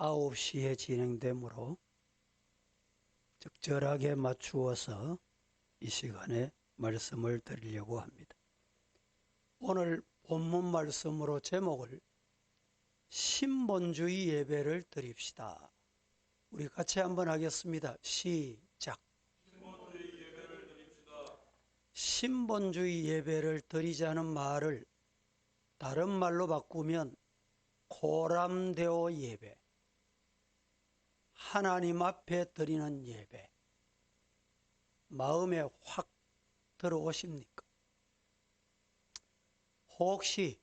9시에 진행되므로 적절하게 맞추어서 이 시간에 말씀을 드리려고 합니다. 오늘 본문 말씀으로 제목을 신본주의 예배를 드립시다. 우리 같이 한번 하겠습니다. 시작. 신본주의 예배를 드리자는 말을 다른 말로 바꾸면 코람데오 예배, 하나님 앞에 드리는 예배, 마음에 확 들어오십니까? 혹시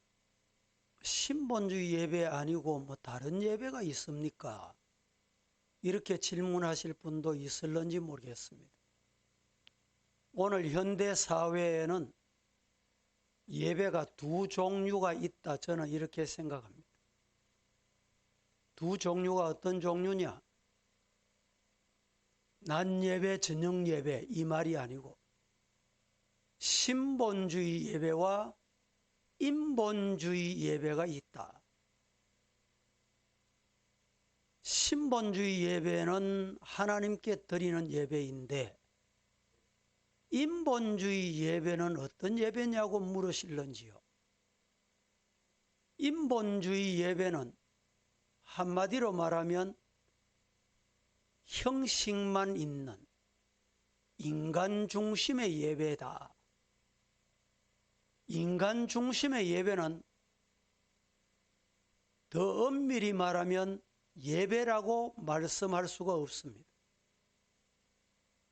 신본주의 예배 아니고 뭐 다른 예배가 있습니까? 이렇게 질문하실 분도 있을런지 모르겠습니다. 오늘 현대 사회에는 예배가 두 종류가 있다, 저는 이렇게 생각합니다. 두 종류가 어떤 종류냐? 낮 예배, 저녁 예배 이 말이 아니고 신본주의 예배와 인본주의 예배가 있다. 신본주의 예배는 하나님께 드리는 예배인데 인본주의 예배는 어떤 예배냐고 물으실런지요. 인본주의 예배는 한마디로 말하면 형식만 있는 인간 중심의 예배다. 인간 중심의 예배는 더 엄밀히 말하면 예배라고 말씀할 수가 없습니다.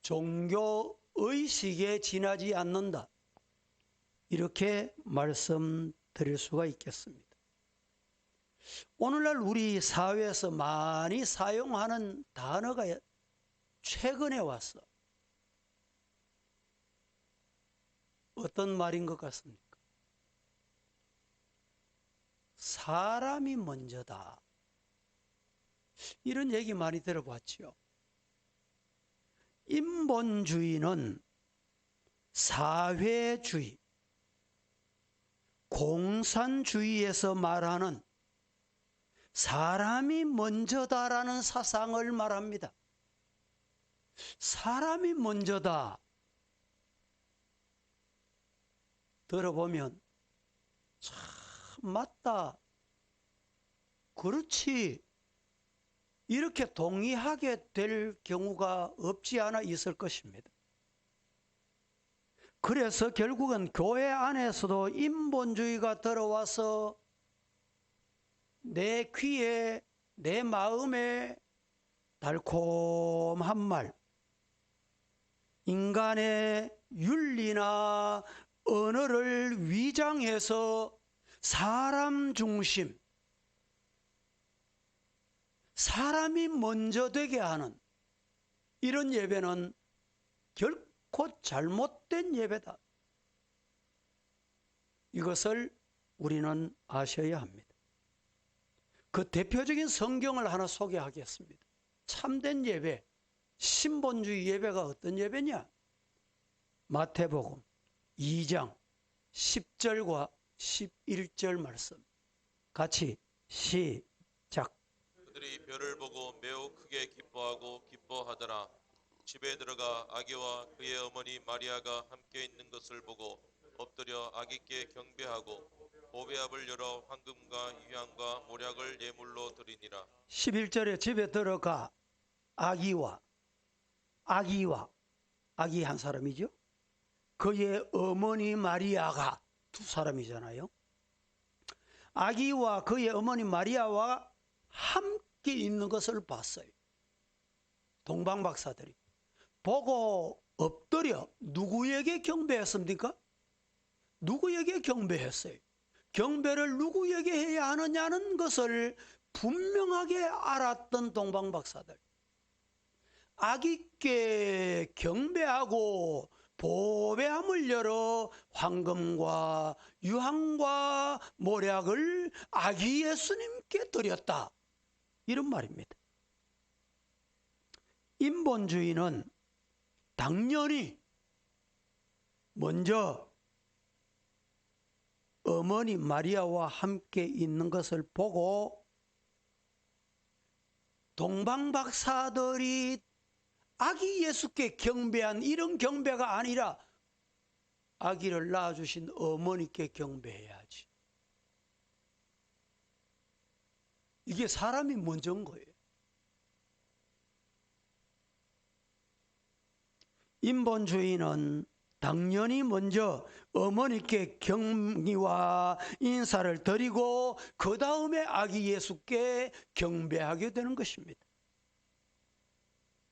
종교 의식에 지나지 않는다. 이렇게 말씀드릴 수가 있겠습니다. 오늘날 우리 사회에서 많이 사용하는 단어가 최근에 왔어. 어떤 말인 것 같습니까? 사람이 먼저다. 이런 얘기 많이 들어봤죠. 인본주의는 사회주의, 공산주의에서 말하는 사람이 먼저다라는 사상을 말합니다. 사람이 먼저다. 들어보면 참 맞다. 그렇지. 이렇게 동의하게 될 경우가 없지 않아 있을 것입니다. 그래서 결국은 교회 안에서도 인본주의가 들어와서 내 귀에, 내 마음에 달콤한 말, 인간의 윤리나 언어를 위장해서 사람 중심, 사람이 먼저 되게 하는 이런 예배는 결코 잘못된 예배다. 이것을 우리는 아셔야 합니다. 그 대표적인 성경을 하나 소개하겠습니다. 참된 예배, 신본주의 예배가 어떤 예배냐? 마태복음 2장 10절과 11절 말씀 같이 시작. 그들이 별을 보고 매우 크게 기뻐하고 기뻐하더라. 집에 들어가 아기와 그의 어머니 마리아가 함께 있는 것을 보고 엎드려 아기께 경배하고 보배압을 열어 황금과 유향과 모략을 예물로 드리니라. 11절에 집에 들어가 아기와 아기 한 사람이죠. 그의 어머니 마리아가 두 사람이잖아요. 아기와 그의 어머니 마리아와 함께 있는 것을 봤어요. 동방박사들이 보고 엎드려 누구에게 경배했습니까? 누구에게 경배했어요? 경배를 누구에게 해야 하느냐는 것을 분명하게 알았던 동방박사들. 아기께 경배하고 보배함을 열어 황금과 유향과 모략을 아기 예수님께 드렸다. 이런 말입니다. 인본주의는 당연히 먼저 어머니 마리아와 함께 있는 것을 보고 동방박사들이 아기 예수께 경배한 이런 경배가 아니라 아기를 낳아주신 어머니께 경배해야지. 이게 사람이 먼저인 거예요. 인본주의는 당연히 먼저 어머니께 경의와 인사를 드리고 그 다음에 아기 예수께 경배하게 되는 것입니다.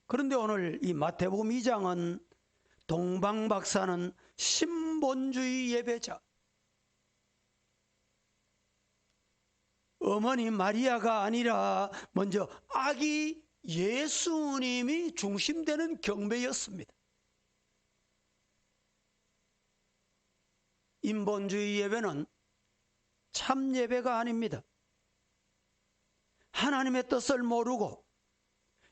그런데 오늘 이 마태복음 2장은 동방박사는 신본주의 예배자, 어머니 마리아가 아니라 먼저 아기 예수님이 중심되는 경배였습니다. 인본주의 예배는 참 예배가 아닙니다. 하나님의 뜻을 모르고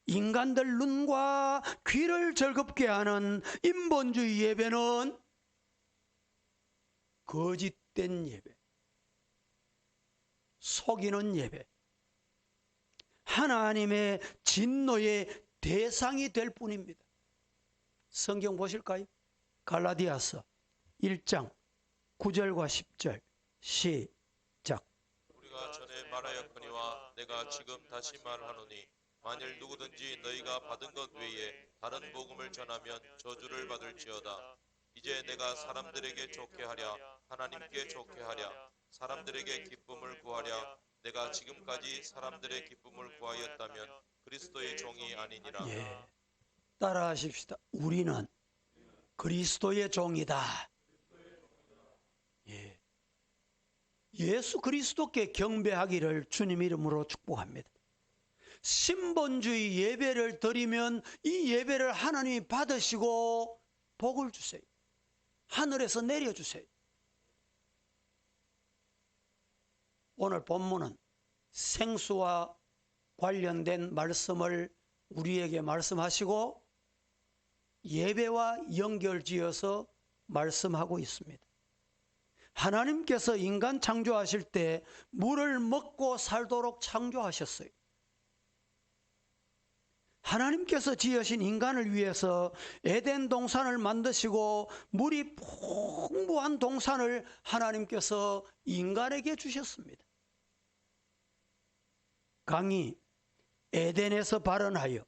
인간들 눈과 귀를 즐겁게 하는 인본주의 예배는 거짓된 예배, 속이는 예배, 하나님의 진노의 대상이 될 뿐입니다. 성경 보실까요? 갈라디아서 1장 9절과 10절 시작. 우리가 전에 말하였거니와 내가 지금 다시 말하노니 만일 누구든지 너희가 받은 것 외에 다른 복음을 전하면 저주를 받을지어다. 이제 내가 사람들에게 좋게 하랴 하나님께 좋게 하랴 사람들에게 기쁨을 구하랴 내가 지금까지 사람들의 기쁨을 구하였다면 그리스도의 종이 아니니라. 예. 따라하십시다. 우리는 그리스도의 종이다. 예. 예수 그리스도께 경배하기를 주님 이름으로 축복합니다. 신본주의 예배를 드리면 이 예배를 하나님이 받으시고 복을 주세요. 하늘에서 내려주세요. 오늘 본문은 생수와 관련된 말씀을 우리에게 말씀하시고 예배와 연결지어서 말씀하고 있습니다. 하나님께서 인간 창조하실 때 물을 먹고 살도록 창조하셨어요. 하나님께서 지으신 인간을 위해서 에덴 동산을 만드시고 물이 풍부한 동산을 하나님께서 인간에게 주셨습니다. 강이 에덴에서 발원하여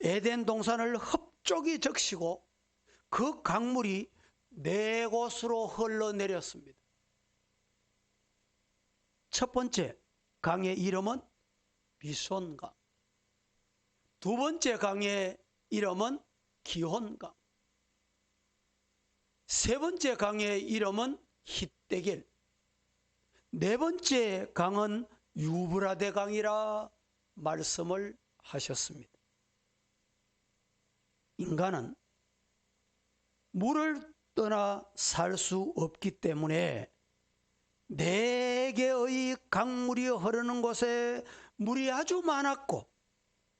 에덴 동산을 흡족히 적시고 그 강물이 네 곳으로 흘러내렸습니다. 첫 번째 강의 이름은 비손강, 두 번째 강의 이름은 기혼강, 세 번째 강의 이름은 힛데겔, 네 번째 강은 유브라데 강이라 말씀을 하셨습니다. 인간은 물을 떠나 살 수 없기 때문에 네 개의 강물이 흐르는 곳에 물이 아주 많았고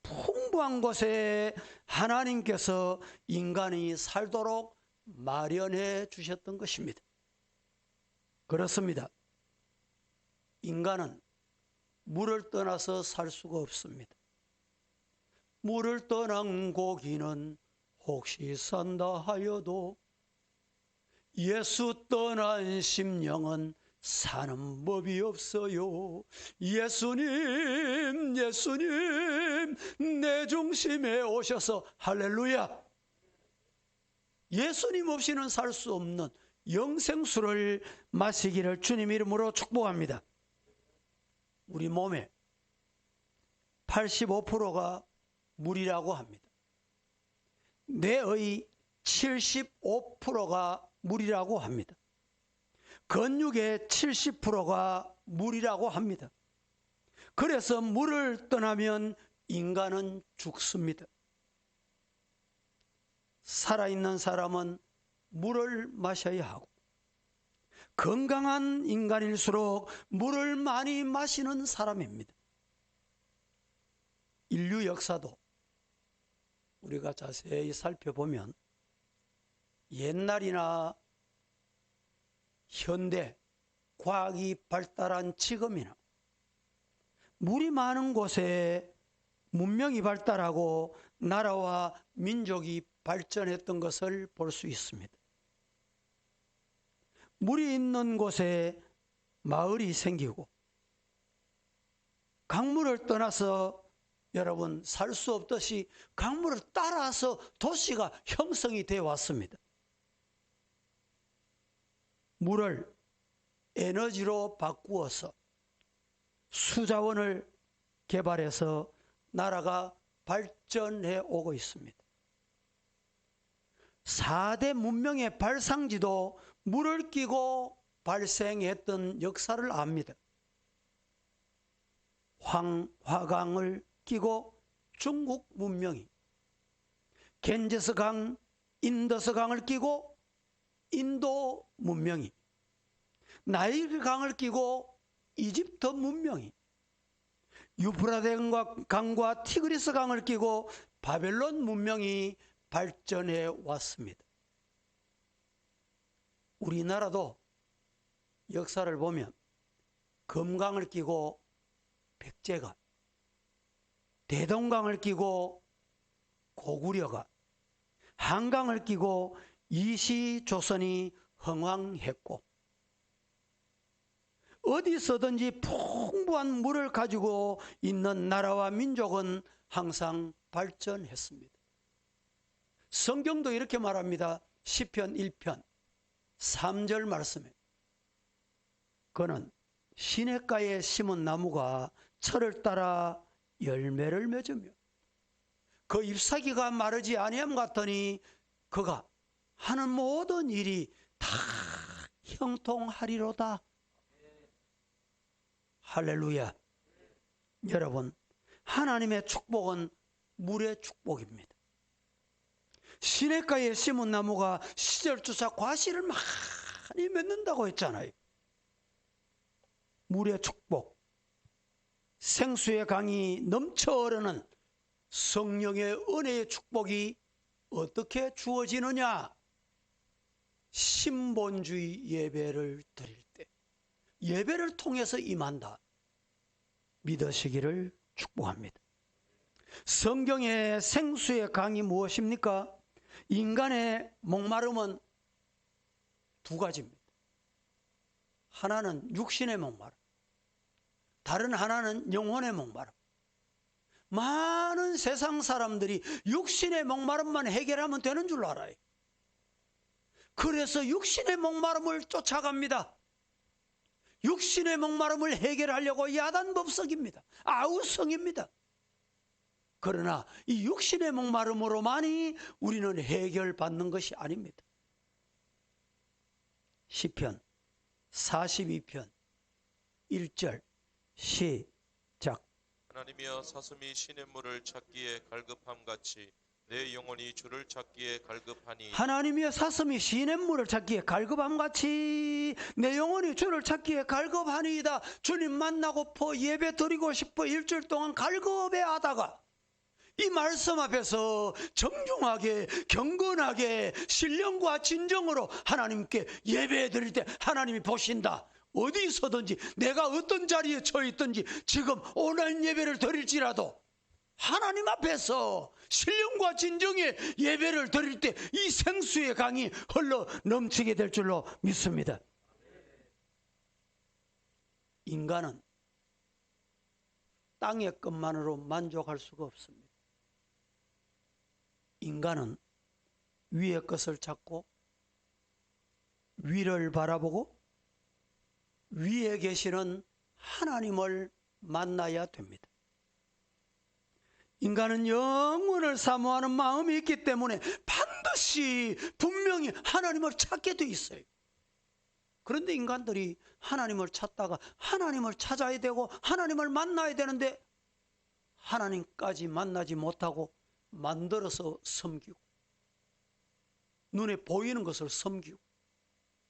풍부한 곳에 하나님께서 인간이 살도록 마련해 주셨던 것입니다. 그렇습니다. 인간은 물을 떠나서 살 수가 없습니다. 물을 떠난 고기는 혹시 산다 하여도 예수 떠난 심령은 사는 법이 없어요. 예수님, 예수님, 내 중심에 오셔서 할렐루야. 예수님 없이는 살 수 없는 영생수를 마시기를 주님 이름으로 축복합니다. 우리 몸에 85%가 물이라고 합니다. 뇌의 75%가 물이라고 합니다. 근육의 70%가 물이라고 합니다. 그래서 물을 떠나면 인간은 죽습니다. 살아있는 사람은 물을 마셔야 하고 건강한 인간일수록 물을 많이 마시는 사람입니다. 인류 역사도 우리가 자세히 살펴보면 옛날이나 현대 과학이 발달한 지금이나 물이 많은 곳에 문명이 발달하고 나라와 민족이 발전했던 것을 볼 수 있습니다. 물이 있는 곳에 마을이 생기고 강물을 떠나서 여러분 살 수 없듯이 강물을 따라서 도시가 형성이 되어 왔습니다. 물을 에너지로 바꾸어서 수자원을 개발해서 나라가 발전해 오고 있습니다. 4대 문명의 발상지도 물을 끼고 발생했던 역사를 압니다. 화강을 끼고 중국 문명이, 겐제스강, 인더스강을 끼고 인도 문명이, 나일강을 끼고 이집트 문명이, 유프라데 강과 티그리스 강을 끼고 바벨론 문명이 발전해 왔습니다. 우리나라도 역사를 보면 금강을 끼고 백제가, 대동강을 끼고 고구려가, 한강을 끼고 이시조선이 흥왕했고, 어디서든지 풍부한 물을 가지고 있는 나라와 민족은 항상 발전했습니다. 성경도 이렇게 말합니다. 시편 1편 3절 말씀에 그는 시냇가에 심은 나무가 철을 따라 열매를 맺으며 그 잎사귀가 마르지 아니함 같더니 그가 하는 모든 일이 다 형통하리로다. 할렐루야. 여러분, 하나님의 축복은 물의 축복입니다. 시냇가에 심은 나무가 시절주사 과실을 많이 맺는다고 했잖아요. 물의 축복, 생수의 강이 넘쳐 흐르는 성령의 은혜의 축복이 어떻게 주어지느냐? 신본주의 예배를 드릴 때 예배를 통해서 임한다 믿으시기를 축복합니다. 성경의 생수의 강이 무엇입니까? 인간의 목마름은 두 가지입니다. 하나는 육신의 목마름, 다른 하나는 영혼의 목마름. 많은 세상 사람들이 육신의 목마름만 해결하면 되는 줄 알아요. 그래서 육신의 목마름을 쫓아갑니다. 육신의 목마름을 해결하려고 야단법석입니다. 아우성입니다. 그러나 이 육신의 목마름으로만이 우리는 해결받는 것이 아닙니다. 시편 42편 1절 시작. 하나님이여 사슴이 시냇물을 찾기에 갈급함같이 내 영혼이 주를 찾기에 갈급하니. 하나님이여 사슴이 시냇물을 찾기에 갈급함같이 내 영혼이 주를 찾기에 갈급하니이다. 주님 만나고파 예배 드리고 싶어 일주일 동안 갈급해 하다가 이 말씀 앞에서 정중하게 경건하게 신령과 진정으로 하나님께 예배 드릴 때 하나님이 보신다. 어디서든지 내가 어떤 자리에 처해 있든지 지금 온라인 예배를 드릴지라도 하나님 앞에서 신령과 진정의 예배를 드릴 때 이 생수의 강이 흘러 넘치게 될 줄로 믿습니다. 인간은 땅의 것만으로 만족할 수가 없습니다. 인간은 위의 것을 찾고 위를 바라보고 위에 계시는 하나님을 만나야 됩니다. 인간은 영혼을 사모하는 마음이 있기 때문에 반드시 분명히 하나님을 찾게 돼 있어요. 그런데 인간들이 하나님을 찾다가 하나님을 찾아야 되고 하나님을 만나야 되는데 하나님까지 만나지 못하고 만들어서 섬기고 눈에 보이는 것을 섬기고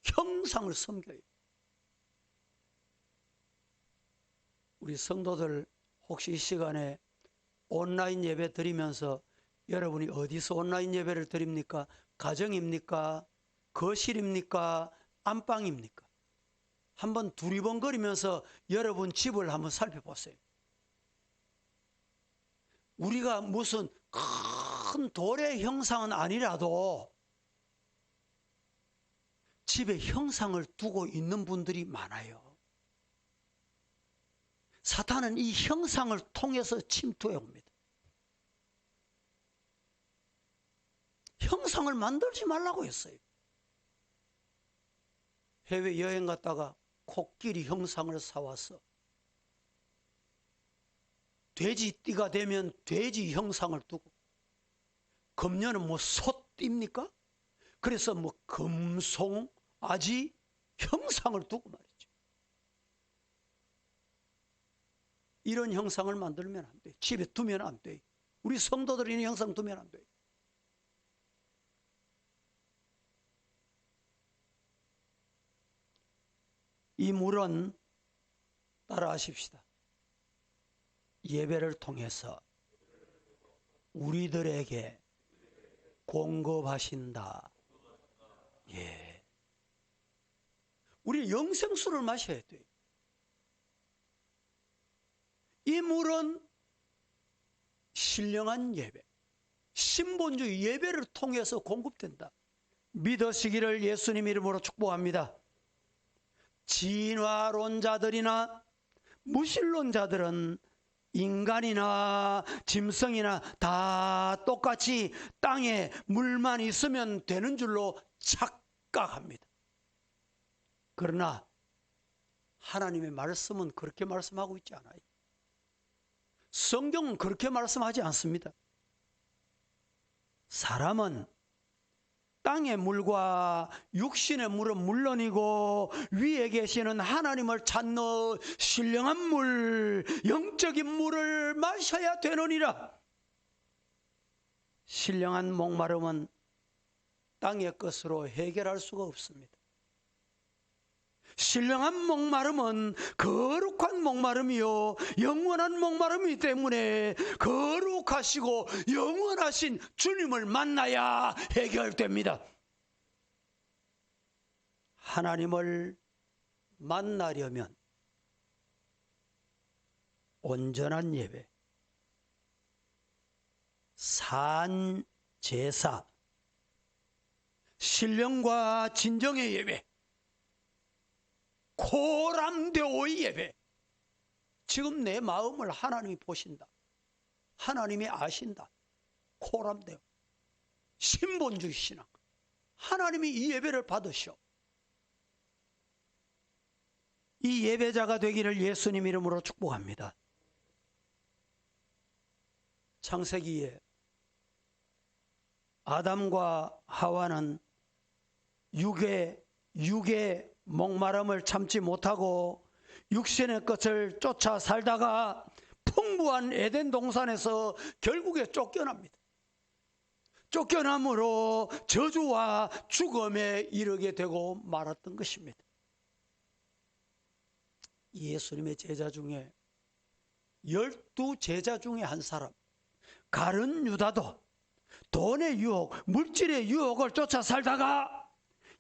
형상을 섬겨요. 우리 성도들 혹시 이 시간에 온라인 예배 드리면서 여러분이 어디서 온라인 예배를 드립니까? 가정입니까? 거실입니까? 안방입니까? 한번 두리번거리면서 여러분 집을 한번 살펴보세요. 우리가 무슨 큰 돌의 형상은 아니라도 집에 형상을 두고 있는 분들이 많아요. 사탄은 이 형상을 통해서 침투해 옵니다. 형상을 만들지 말라고 했어요. 해외여행 갔다가 코끼리 형상을 사와서 돼지띠가 되면 돼지 형상을 두고, 금년은 뭐 소띠입니까? 그래서 뭐 금송, 아지 형상을 두고 말이죠. 이런 형상을 만들면 안 돼. 집에 두면 안 돼. 우리 성도들이 이런 형상 두면 안 돼. 이 물은 따라 하십시다. 예배를 통해서 우리들에게 공급하신다. 예. 우리 영생수를 마셔야 돼요. 이 물은 신령한 예배, 신본주의 예배를 통해서 공급된다. 믿으시기를 예수님 이름으로 축복합니다. 진화론자들이나 무신론자들은 인간이나 짐승이나 다 똑같이 땅에 물만 있으면 되는 줄로 착각합니다. 그러나 하나님의 말씀은 그렇게 말씀하고 있지 않아요. 성경은 그렇게 말씀하지 않습니다. 사람은 땅의 물과 육신의 물은 물론이고 위에 계시는 하나님을 찾는 신령한 물, 영적인 물을 마셔야 되느니라. 신령한 목마름은 땅의 것으로 해결할 수가 없습니다. 신령한 목마름은 거룩한 목마름이요 영원한 목마름이기 때문에 거룩하시고 영원하신 주님을 만나야 해결됩니다. 하나님을 만나려면 온전한 예배, 산 제사, 신령과 진정의 예배, 코람데오의 예배. 지금 내 마음을 하나님이 보신다. 하나님이 아신다. 코람데오, 신본주의 신앙. 하나님이 이 예배를 받으셔. 이 예배자가 되기를 예수님 이름으로 축복합니다. 창세기에 아담과 하와는 육의 목마름을 참지 못하고 육신의 것을 쫓아 살다가 풍부한 에덴 동산에서 결국에 쫓겨납니다. 쫓겨남으로 저주와 죽음에 이르게 되고 말았던 것입니다. 예수님의 제자 중에 12제자 중에 한 사람 가룟 유다도 돈의 유혹, 물질의 유혹을 쫓아 살다가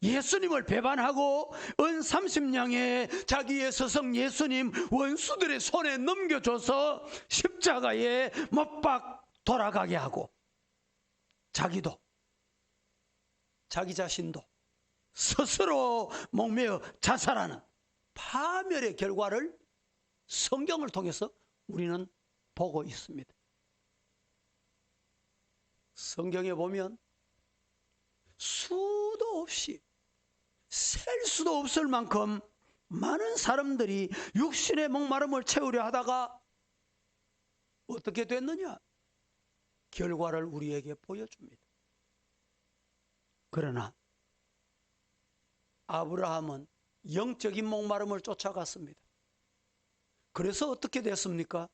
예수님을 배반하고 은 30냥에 자기의 스승 예수님 원수들의 손에 넘겨줘서 십자가에 못 박 돌아가게 하고 자기도 자기 자신도 스스로 목매어 자살하는 파멸의 결과를 성경을 통해서 우리는 보고 있습니다. 성경에 보면 수도 없이 셀 수도 없을 만큼 많은 사람들이 육신의 목마름을 채우려 하다가 어떻게 됐느냐? 결과를 우리에게 보여줍니다. 그러나 아브라함은 영적인 목마름을 쫓아갔습니다. 그래서 어떻게 됐습니까?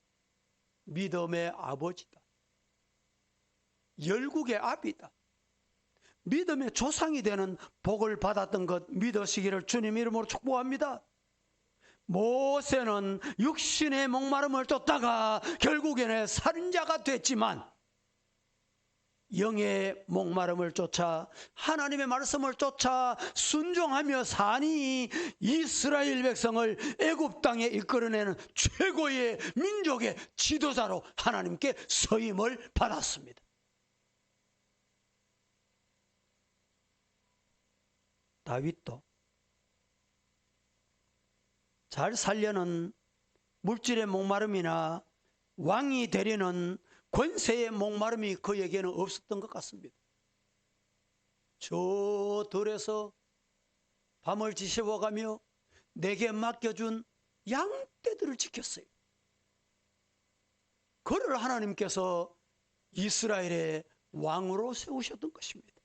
믿음의 아버지다. 열국의 아비다. 믿음의 조상이 되는 복을 받았던 것 믿으시기를 주님 이름으로 축복합니다. 모세는 육신의 목마름을 쫓다가 결국에는 살인자가 됐지만 영의 목마름을 쫓아 하나님의 말씀을 쫓아 순종하며 사니 이스라엘 백성을 애굽 땅에 이끌어내는 최고의 민족의 지도자로 하나님께 서임을 받았습니다. 다윗도 잘 살려는 물질의 목마름이나 왕이 되려는 권세의 목마름이 그에게는 없었던 것 같습니다. 저 들에서 밤을 지새워가며 내게 맡겨준 양떼들을 지켰어요. 그를 하나님께서 이스라엘의 왕으로 세우셨던 것입니다.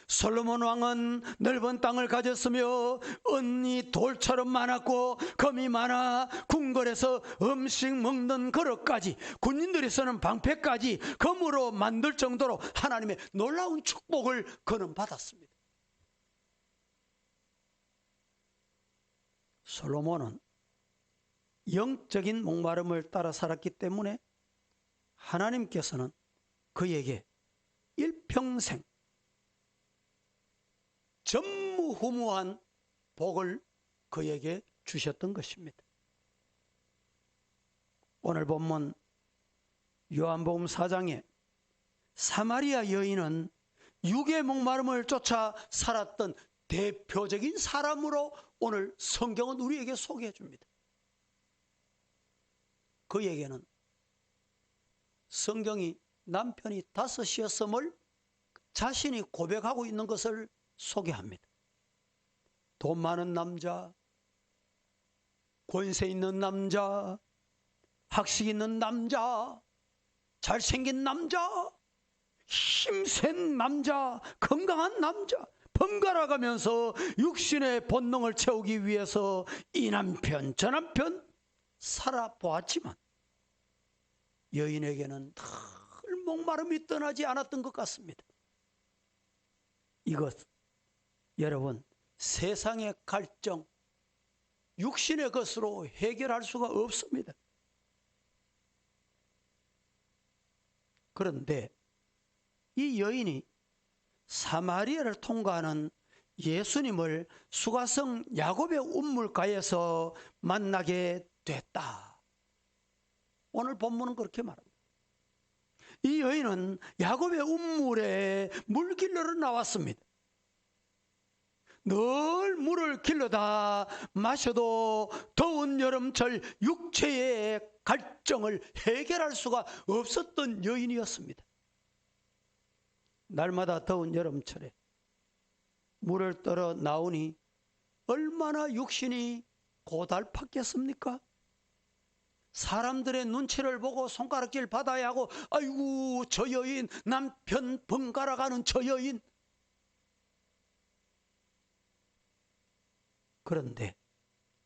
솔로몬 왕은 넓은 땅을 가졌으며 은이 돌처럼 많았고 금이 많아 궁궐에서 음식 먹는 그릇까지 군인들이 쓰는 방패까지 금으로 만들 정도로 하나님의 놀라운 축복을 그는 받았습니다. 솔로몬은 영적인 목마름을 따라 살았기 때문에 하나님께서는 그에게 일평생 전무후무한 복을 그에게 주셨던 것입니다. 오늘 본문 요한복음 4장에 사마리아 여인은 육의 목마름을 쫓아 살았던 대표적인 사람으로 오늘 성경은 우리에게 소개해 줍니다. 그에게는 성경이 남편이 5이었음을 자신이 고백하고 있는 것을 소개합니다. 돈 많은 남자, 권세 있는 남자, 학식 있는 남자, 잘생긴 남자, 힘센 남자, 건강한 남자, 번갈아가면서 육신의 본능을 채우기 위해서 이 남편 저 남편 살아보았지만 여인에게는 늘 목마름이 떠나지 않았던 것 같습니다. 이것 여러분, 세상의 갈증, 육신의 것으로 해결할 수가 없습니다. 그런데 이 여인이 사마리아를 통과하는 예수님을 수가성 야곱의 운물가에서 만나게 됐다. 오늘 본문은 그렇게 말합니다. 이 여인은 야곱의 운물에 물길러로 나왔습니다. 늘 물을 길러다 마셔도 더운 여름철 육체의 갈증을 해결할 수가 없었던 여인이었습니다. 날마다 더운 여름철에 물을 떨어 나오니 얼마나 육신이 고달팠겠습니까? 사람들의 눈치를 보고 손가락질 받아야 하고, 아이고 저 여인, 남편 번갈아가는 저 여인. 그런데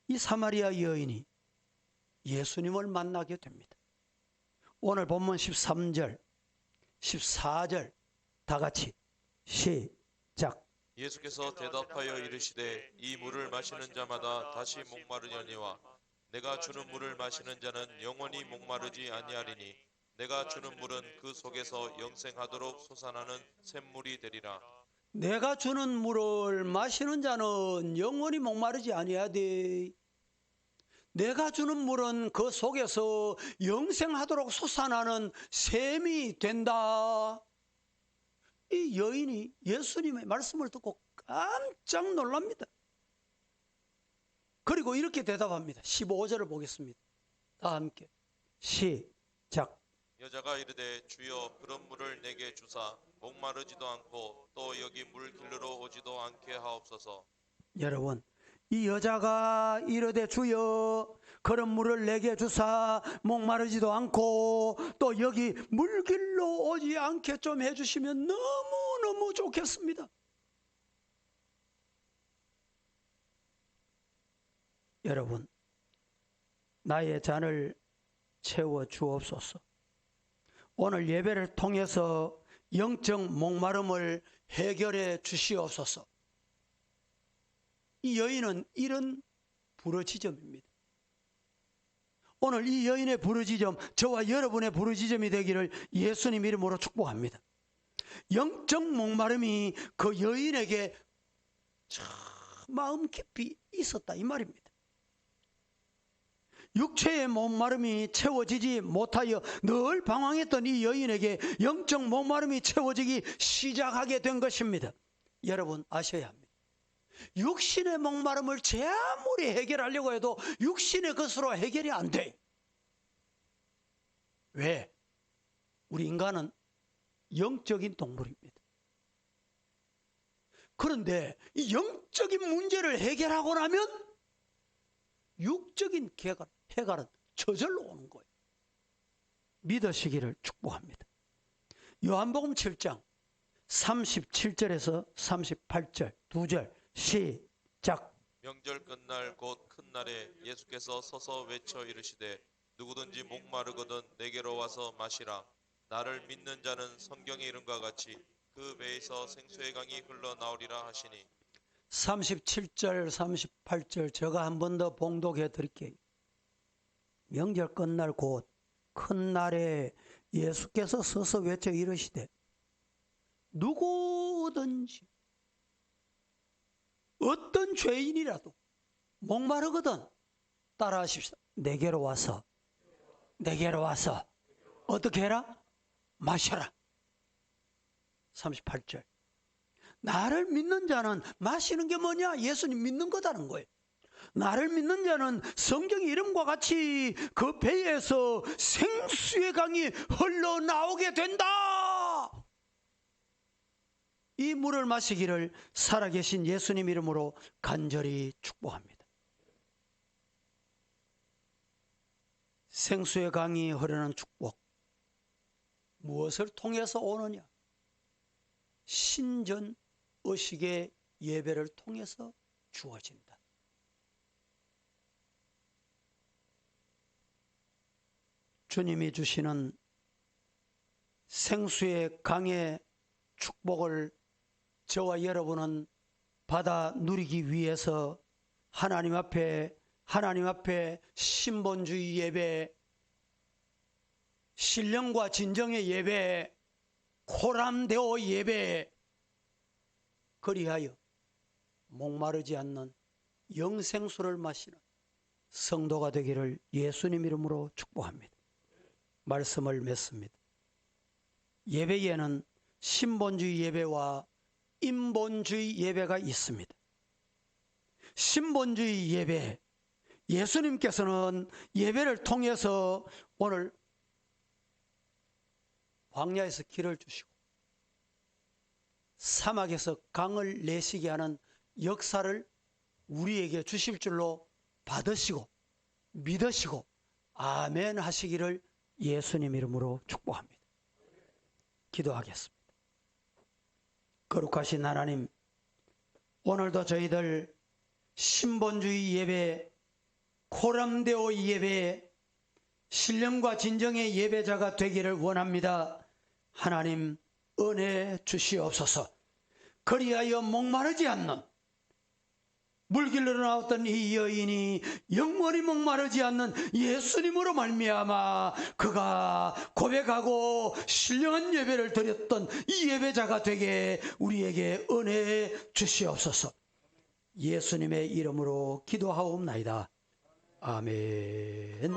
이 사마리아 여인이 예수님을 만나게 됩니다. 오늘 본문 13절, 14절 다 같이 시작. 예수께서 대답하여 이르시되 이 물을 마시는 자마다 다시 목마르려니와 내가 주는 물을 마시는 자는 영원히 목마르지 아니하리니 내가 주는 물은 그 속에서 영생하도록 솟아나는 샘물이 되리라. 내가 주는 물을 마시는 자는 영원히 목마르지 아니하되 내가 주는 물은 그 속에서 영생하도록 솟아나는 샘이 된다. 이 여인이 예수님의 말씀을 듣고 깜짝 놀랍니다. 그리고 이렇게 대답합니다. 15절을 보겠습니다. 다 함께 시작. 여자가 이르되 주여 그런 물을 내게 주사 목마르지도 않고 또 여기 물 길르러 오지도 않게 하옵소서. 여러분, 이 여자가 이르되 주여 그런 물을 내게 주사 목마르지도 않고 또 여기 물길로 오지 않게 좀 해주시면 너무너무 좋겠습니다. 여러분, 나의 잔을 채워 주옵소서. 오늘 예배를 통해서 영적 목마름을 해결해 주시옵소서. 이 여인은 이런 부르짖음입니다. 오늘 이 여인의 부르짖음, 저와 여러분의 부르짖음이 되기를 예수님 이름으로 축복합니다. 영적 목마름이 그 여인에게 참 마음 깊이 있었다 이 말입니다. 육체의 목마름이 채워지지 못하여 늘 방황했던 이 여인에게 영적 목마름이 채워지기 시작하게 된 것입니다. 여러분 아셔야 합니다. 육신의 목마름을 제 아무리 해결하려고 해도 육신의 것으로 해결이 안 돼. 왜? 우리 인간은 영적인 동물입니다. 그런데 이 영적인 문제를 해결하고 나면 육적인 해갈은 저절로 오는 거예요. 믿으시기를 축복합니다. 요한복음 7장 37절에서 38절 2절 시작. 명절 끝날 곧 큰 날에 예수께서 서서 외쳐 이르시되 누구든지 목마르거든 내게로 와서 마시라. 나를 믿는 자는 성경에 이른과 같이 그 배에서 생수의 강이 흘러나오리라 하시니. 37절 38절 제가 한 번 더 봉독해 드릴게요. 명절 끝날 곧 큰 날에 예수께서 서서 외쳐 이르시되 누구든지 어떤 죄인이라도 목마르거든 따라하십시오. 내게로 와서 어떻게 해라? 마셔라. 38절 나를 믿는 자는 마시는 게 뭐냐? 예수님 믿는 거다는 거예요. 나를 믿는 자는 성경 이름과 같이 그 배에서 생수의 강이 흘러나오게 된다. 이 물을 마시기를 살아계신 예수님 이름으로 간절히 축복합니다. 생수의 강이 흐르는 축복 무엇을 통해서 오느냐? 신전 의식의 예배를 통해서 주어진다. 주님이 주시는 생수의 강의 축복을 저와 여러분은 받아 누리기 위해서 하나님 앞에 신본주의 예배, 신령과 진정의 예배, 코람데오 예배, 그리하여 목마르지 않는 영생수를 마시는 성도가 되기를 예수님 이름으로 축복합니다. 말씀을 맺습니다. 예배에는 신본주의 예배와 인본주의 예배가 있습니다. 신본주의 예배, 예수님께서는 예배를 통해서 오늘 광야에서 길을 주시고 사막에서 강을 내시게 하는 역사를 우리에게 주실 줄로 받으시고 믿으시고 아멘 하시기를 예수님 이름으로 축복합니다. 기도하겠습니다. 거룩하신 하나님, 오늘도 저희들 신본주의 예배, 코람데오 예배, 신령과 진정의 예배자가 되기를 원합니다. 하나님 은혜 주시옵소서. 그리하여 목마르지 않는 물길로 나왔던 이 여인이 영원히 목마르지 않는 예수님으로 말미암아 그가 고백하고 신령한 예배를 드렸던 이 예배자가 되게 우리에게 은혜 주시옵소서. 예수님의 이름으로 기도하옵나이다. 아멘.